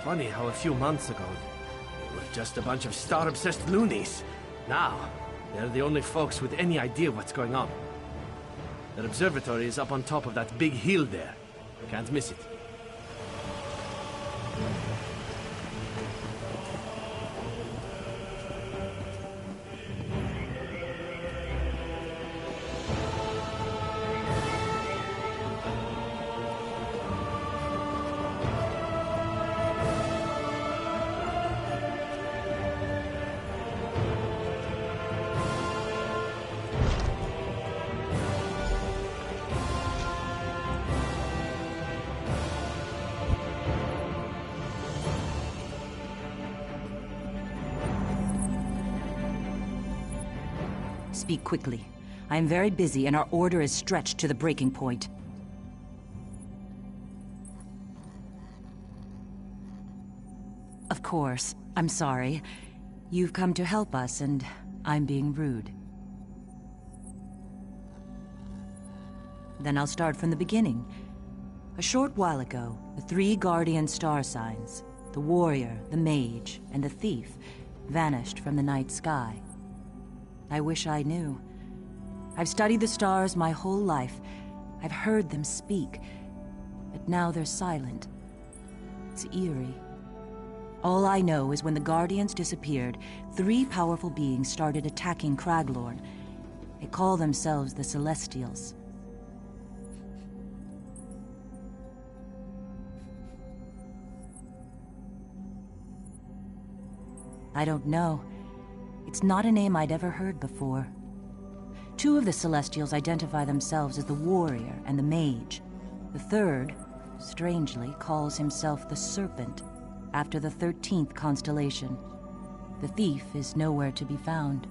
Funny how a few months ago, they were just a bunch of star-obsessed loonies. Now, they're the only folks with any idea what's going on. Their observatory is up on top of that big hill there. Can't miss it. Speak quickly. I am very busy and our order is stretched to the breaking point. Of course. I'm sorry. You've come to help us and I'm being rude. Then I'll start from the beginning. A short while ago, the 3 guardian star signs, the warrior, the mage, and the thief, vanished from the night sky. I wish I knew. I've studied the stars my whole life. I've heard them speak, but now they're silent. It's eerie. All I know is when the Guardians disappeared, 3 powerful beings started attacking Craglorn. They call themselves the Celestials. I don't know. It's not a name I'd ever heard before. 2 of the Celestials identify themselves as the Warrior and the Mage. The third, strangely, calls himself the Serpent, after the 13th constellation. The thief is nowhere to be found.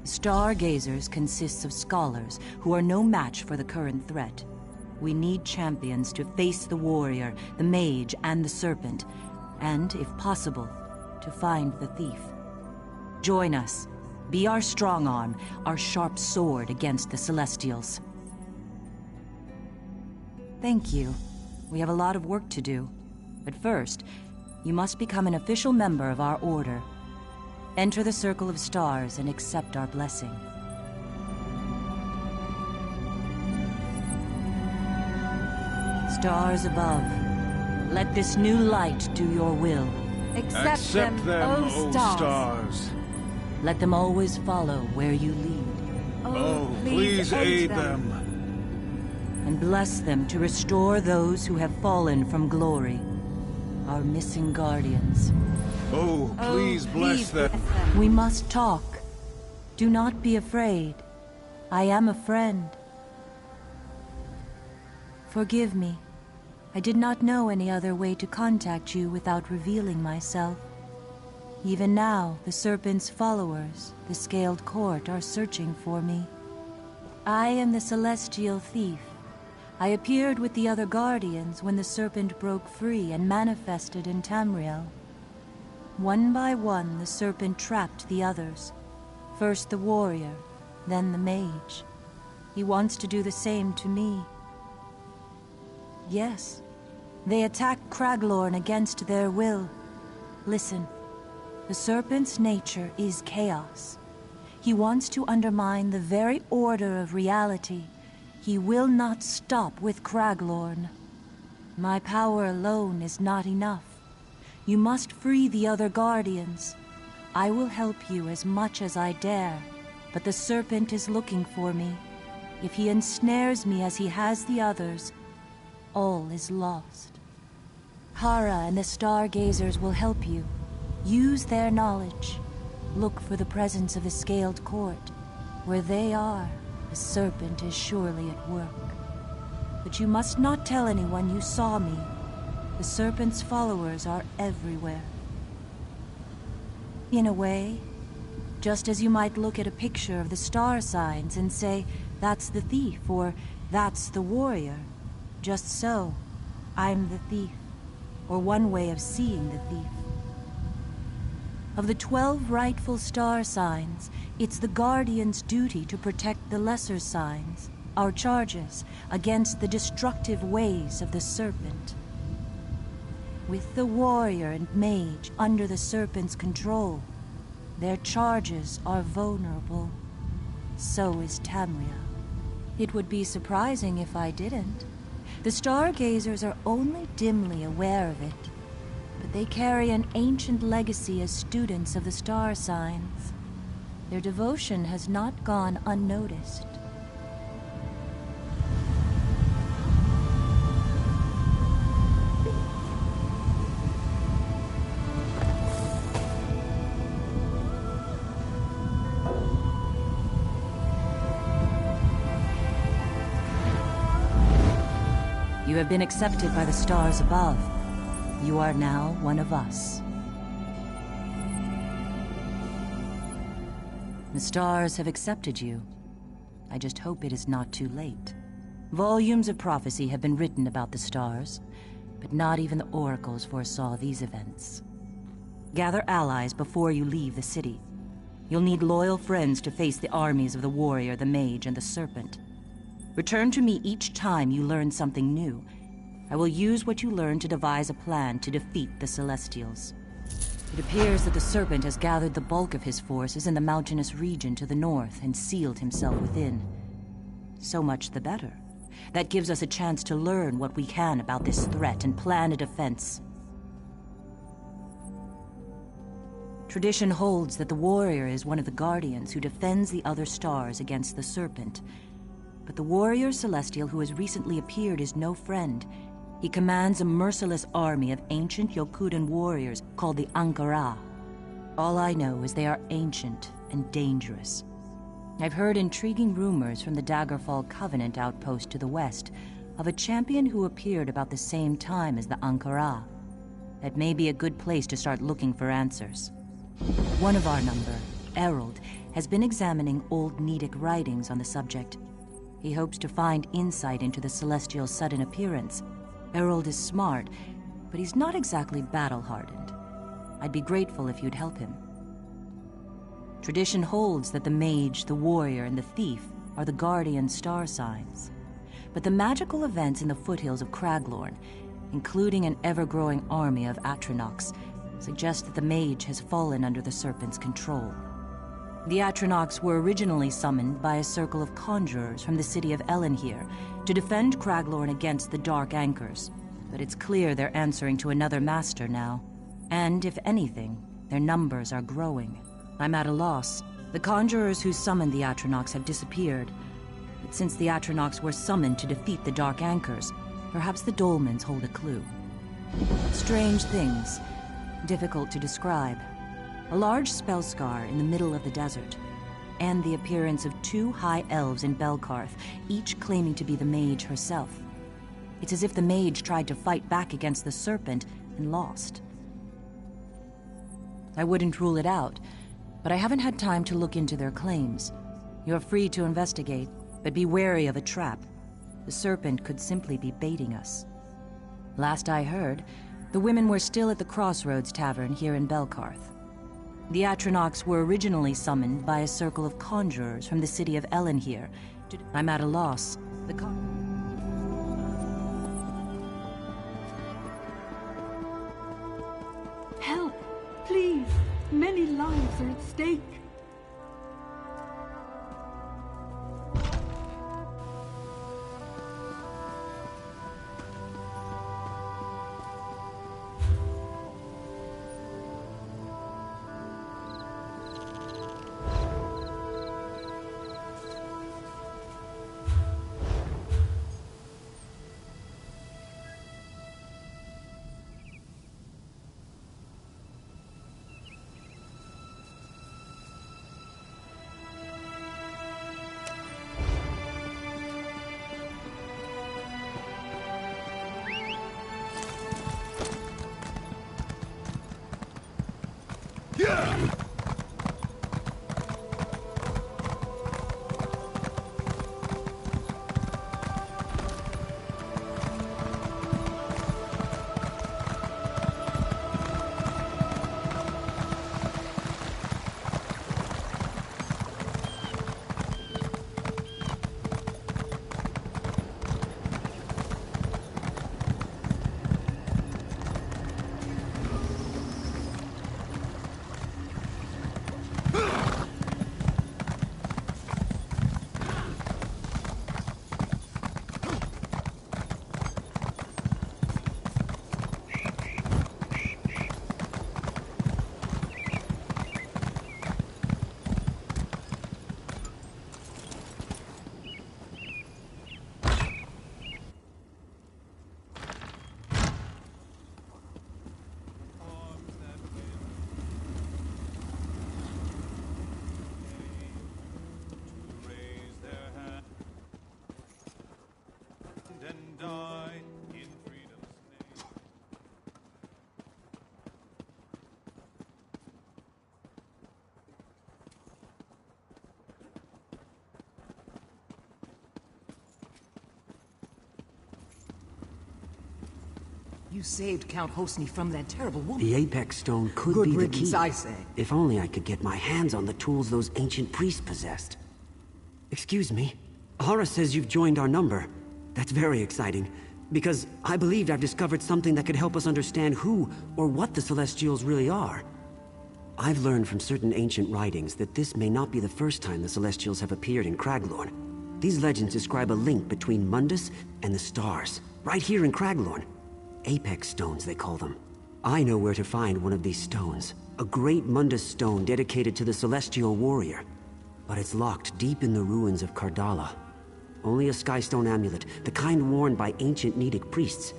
The Stargazers consists of scholars who are no match for the current threat. We need champions to face the Warrior, the Mage, and the Serpent, and, if possible, to find the thief. Join us. Be our strong arm, our sharp sword against the Celestials. Thank you. We have a lot of work to do. But first, you must become an official member of our order. Enter the Circle of Stars and accept our blessing. Stars above, let this new light do your will. Accept them, O stars. Let them always follow where you lead. Oh, please aid them. And bless them to restore those who have fallen from glory. Our missing guardians. Oh, please bless them. We must talk. Do not be afraid. I am a friend. Forgive me. I did not know any other way to contact you without revealing myself. Even now, the Serpent's followers, the Scaled Court, are searching for me. I am the Celestial Thief. I appeared with the other Guardians when the Serpent broke free and manifested in Tamriel. One by one, the Serpent trapped the others. First the Warrior, then the Mage. He wants to do the same to me. Yes, they attacked Craglorn against their will. Listen. The Serpent's nature is chaos. He wants to undermine the very order of reality. He will not stop with Craglorn. My power alone is not enough. You must free the other Guardians. I will help you as much as I dare, but the Serpent is looking for me. If he ensnares me as he has the others, all is lost. Hara and the Stargazers will help you. Use their knowledge. Look for the presence of the Scaled Court. Where they are, the Serpent is surely at work. But you must not tell anyone you saw me. The Serpent's followers are everywhere. In a way, just as you might look at a picture of the star signs and say, that's the thief, or that's the warrior. Just so, I'm the thief, or one way of seeing the thief. Of the 12 rightful star signs, it's the Guardian's duty to protect the lesser signs, our charges, against the destructive ways of the Serpent. With the warrior and mage under the Serpent's control, their charges are vulnerable. So is Tamria. It would be surprising if I didn't. The Stargazers are only dimly aware of it, but they carry an ancient legacy as students of the star signs. Their devotion has not gone unnoticed. You have been accepted by the stars above. You are now one of us. The stars have accepted you. I just hope it is not too late. Volumes of prophecy have been written about the stars, but not even the oracles foresaw these events. Gather allies before you leave the city. You'll need loyal friends to face the armies of the warrior, the mage, and the serpent. Return to me each time you learn something new. I will use what you learn to devise a plan to defeat the Celestials. It appears that the Serpent has gathered the bulk of his forces in the mountainous region to the north and sealed himself within. So much the better. That gives us a chance to learn what we can about this threat and plan a defense. Tradition holds that the warrior is one of the guardians who defends the other stars against the Serpent. But the warrior celestial who has recently appeared is no friend. He commands a merciless army of ancient Yokudan warriors called the Ankara. All I know is they are ancient and dangerous. I've heard intriguing rumors from the Daggerfall Covenant outpost to the west of a champion who appeared about the same time as the Ankara. That may be a good place to start looking for answers. One of our number, Errol, has been examining old Nedic writings on the subject. He hopes to find insight into the Celestial's sudden appearance. Errol is smart, but he's not exactly battle-hardened. I'd be grateful if you'd help him. Tradition holds that the mage, the warrior, and the thief are the guardian star signs. But the magical events in the foothills of Craglorn, including an ever-growing army of Atronachs, suggest that the mage has fallen under the Serpent's control. The Atronachs were originally summoned by a circle of conjurers from the city of Elenhir to defend Craglorn against the Dark Anchors. But it's clear they're answering to another master now. And, if anything, their numbers are growing. I'm at a loss. The conjurers who summoned the Atronachs have disappeared. But since the Atronachs were summoned to defeat the Dark Anchors, perhaps the Dolmens hold a clue. Strange things. Difficult to describe. A large spell scar in the middle of the desert, and the appearance of two high elves in Belkarth, each claiming to be the mage herself. It's as if the mage tried to fight back against the Serpent and lost. I wouldn't rule it out, but I haven't had time to look into their claims. You're free to investigate, but be wary of a trap. The Serpent could simply be baiting us. Last I heard, the women were still at the Crossroads Tavern here in Belkarth. The Atronachs were originally summoned by a circle of conjurers from the city of Elenhir. I'm at a loss. Help! Please! Many lives are at stake. saved Count Hosni from that terrible woman. The Apex Stone could Good be the riddance, key. I say. If only I could get my hands on the tools those ancient priests possessed. Excuse me. Hara says you've joined our number. That's very exciting, because I believed I've discovered something that could help us understand who or what the Celestials really are. I've learned from certain ancient writings that this may not be the first time the Celestials have appeared in Craglorn. These legends describe a link between Mundus and the stars, right here in Craglorn. Apex Stones, they call them. I know where to find one of these stones. A great Mundus stone dedicated to the Celestial Warrior. But it's locked deep in the ruins of Kardala. Only a Skystone amulet, the kind worn by ancient Nedic priests.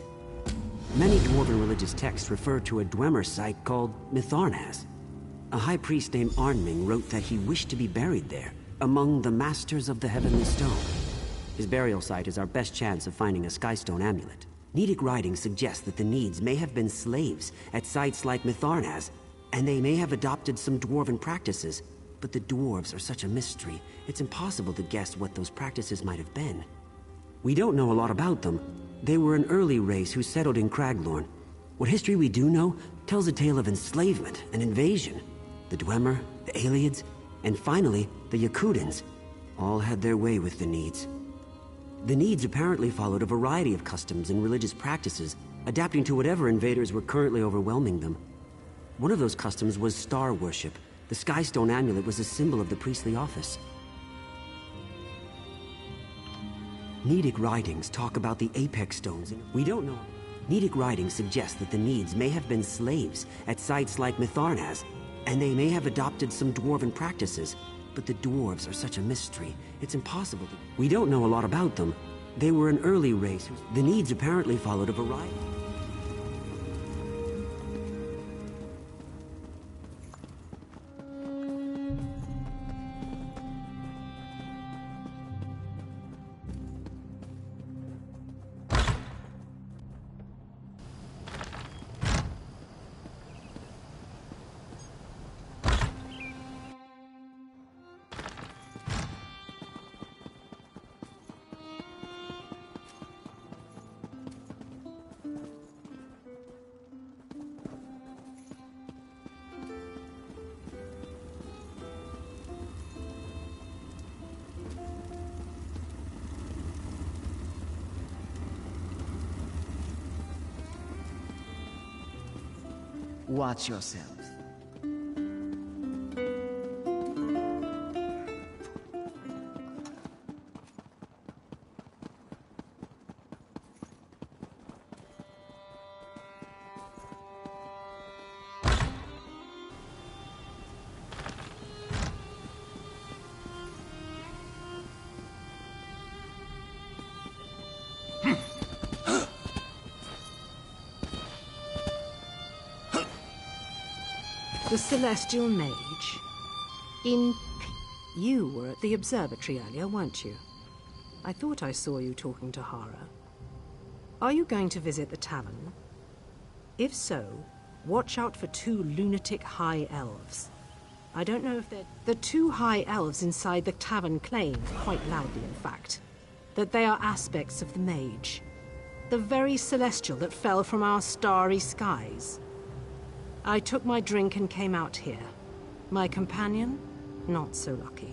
Many dwarven religious texts refer to a Dwemer site called Mitharnaz. A high priest named Arnming wrote that he wished to be buried there, among the Masters of the Heavenly Stone. His burial site is our best chance of finding a Skystone amulet. Nedic writings suggest that the Needs may have been slaves at sites like Mitharnaz, and they may have adopted some dwarven practices. But the dwarves are such a mystery, it's impossible to guess what those practices might have been. We don't know a lot about them. They were an early race who settled in Craglorn. What history we do know tells a tale of enslavement and invasion. The Dwemer, the Aelids, and finally, the Yakudans, all had their way with the Needs. The Needs apparently followed a variety of customs and religious practices, adapting to whatever invaders were currently overwhelming them. One of those customs was star worship. The Skystone amulet was a symbol of the priestly office. Nedic writings talk about the Apex Stones, and we don't know. Nedic writings suggest that the Needs may have been slaves at sites like Mitharnaz, and they may have adopted some dwarven practices. But the dwarves are such a mystery, it's impossible to... We don't know a lot about them. They were an early race. The Needs apparently followed a variety... Watch yourself. The Celestial Mage. You were at the observatory earlier, weren't you? I thought I saw you talking to Hara. Are you going to visit the tavern? If so, watch out for 2 lunatic high elves. I don't know if they're... The 2 high elves inside the tavern claim, quite loudly in fact, that they are aspects of the mage. The very celestial that fell from our starry skies. I took my drink and came out here. My companion? Not so lucky.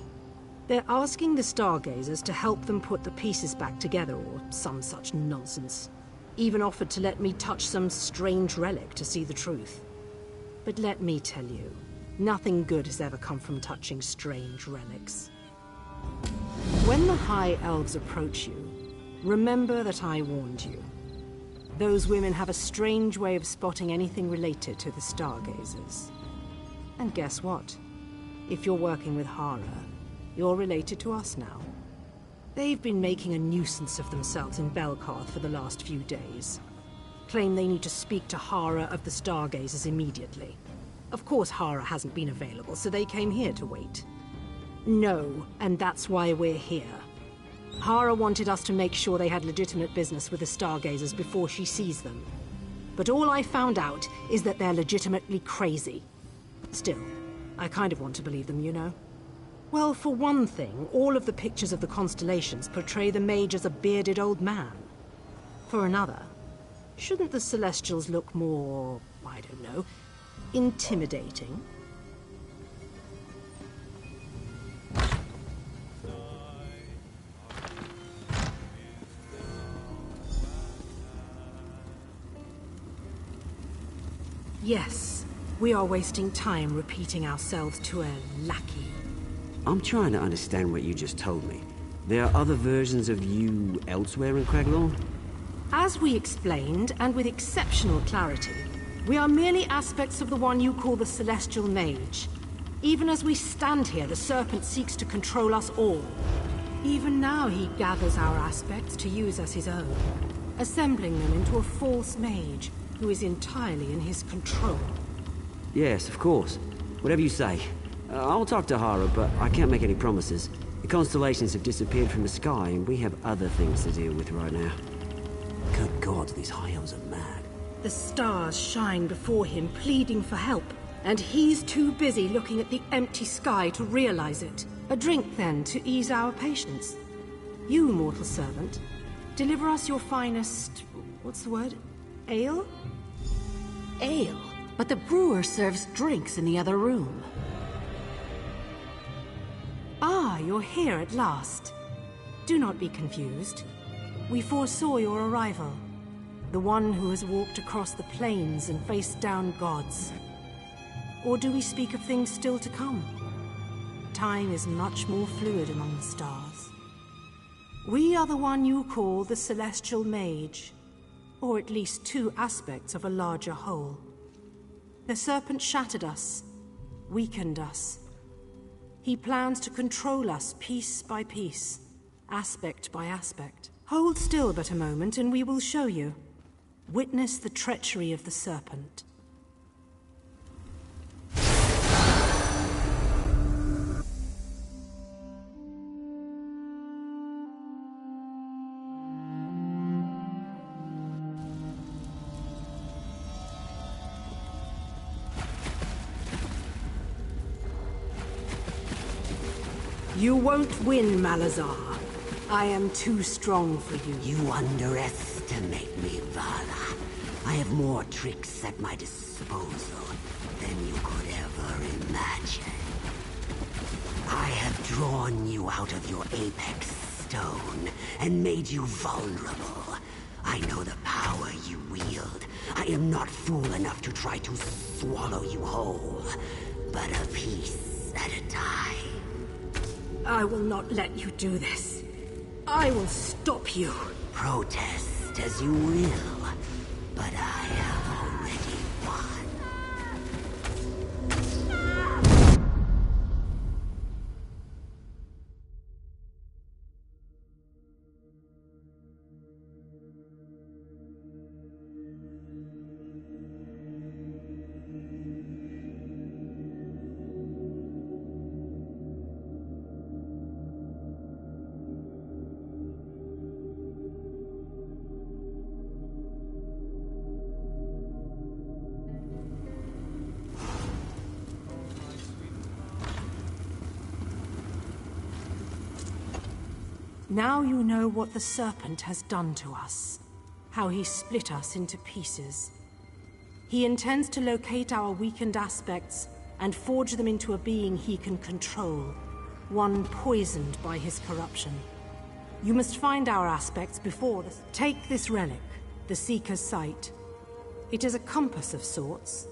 They're asking the Stargazers to help them put the pieces back together, or some such nonsense. Even offered to let me touch some strange relic to see the truth. But let me tell you, nothing good has ever come from touching strange relics. When the High Elves approach you, remember that I warned you. Those women have a strange way of spotting anything related to the Stargazers. And guess what? If you're working with Hara, you're related to us now. They've been making a nuisance of themselves in Belkarth for the last few days. Claim they need to speak to Hara of the Stargazers immediately. Of course Hara hasn't been available, so they came here to wait. No, and that's why we're here. Hara wanted us to make sure they had legitimate business with the Stargazers before she sees them. But all I found out is that they're legitimately crazy. Still, I kind of want to believe them, you know. Well, for one thing, all of the pictures of the constellations portray the mage as a bearded old man. For another, Shouldn't the Celestials look more, I don't know, intimidating? Yes, we are wasting time repeating ourselves to a lackey. I'm trying to understand what you just told me. There are other versions of you elsewhere in Craglorn? As we explained, and with exceptional clarity, we are merely aspects of the one you call the Celestial Mage. Even as we stand here, the Serpent seeks to control us all. Even now he gathers our aspects to use as his own, assembling them into a false mage who is entirely in his control. Yes, of course. Whatever you say. I'll talk to Hara, but I can't make any promises. The constellations have disappeared from the sky, and we have other things to deal with right now. Good God, these high elves are mad. The stars shine before him, pleading for help, and he's too busy looking at the empty sky to realize it. A drink, then, to ease our patience. You, mortal servant, deliver us your finest... what's the word? Ale? Ale? But the brewer serves drinks in the other room. Ah, you're here at last. Do not be confused. We foresaw your arrival. The one who has walked across the plains and faced down gods. Or do we speak of things still to come? Time is much more fluid among the stars. We are the one you call the Celestial Mage, or at least two aspects of a larger whole. The Serpent shattered us, weakened us. He plans to control us piece by piece, aspect by aspect. Hold still but a moment and we will show you. Witness the treachery of the Serpent. You won't win, Malazar. I am too strong for you. You underestimate me, Vala. I have more tricks at my disposal than you could ever imagine. I have drawn you out of your apex stone and made you vulnerable. I know the power you wield. I am not fool enough to try to swallow you whole, but a piece at a time. I will not let you do this. I will stop you. Protest as you will, but I have already won. Now you know what the Serpent has done to us. How he split us into pieces. He intends to locate our weakened aspects and forge them into a being he can control. One poisoned by his corruption. You must find our aspects before this. Take this relic, the Seeker's Sight. It is a compass of sorts.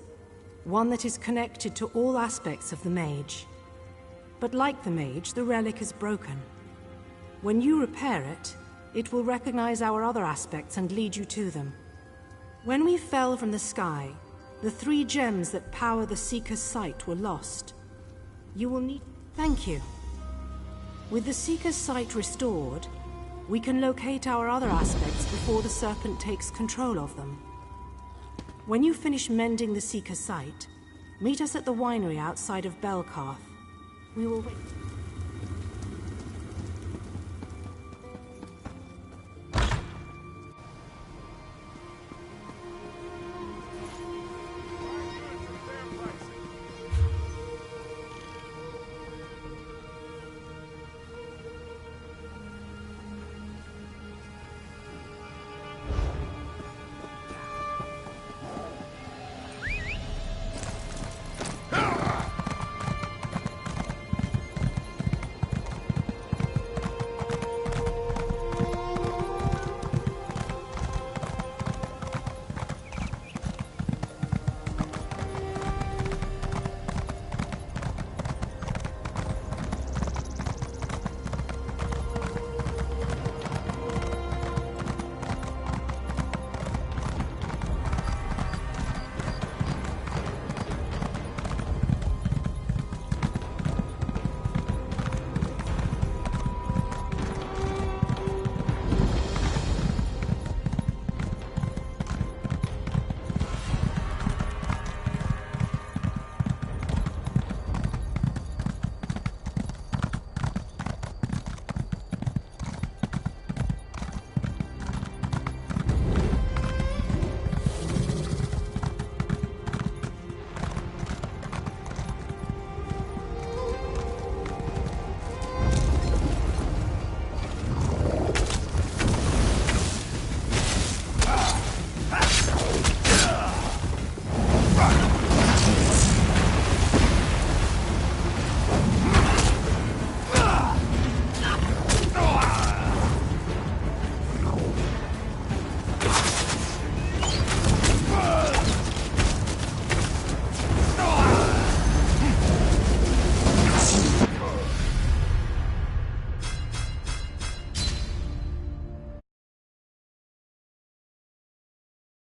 One that is connected to all aspects of the mage. But like the mage, the relic is broken. When you repair it, it will recognize our other aspects and lead you to them. When we fell from the sky, the 3 gems that power the Seeker's Sight were lost. You will need... Thank you. With the Seeker's Sight restored, we can locate our other aspects before the Serpent takes control of them. When you finish mending the Seeker's Sight, meet us at the winery outside of Belkarth. We will wait.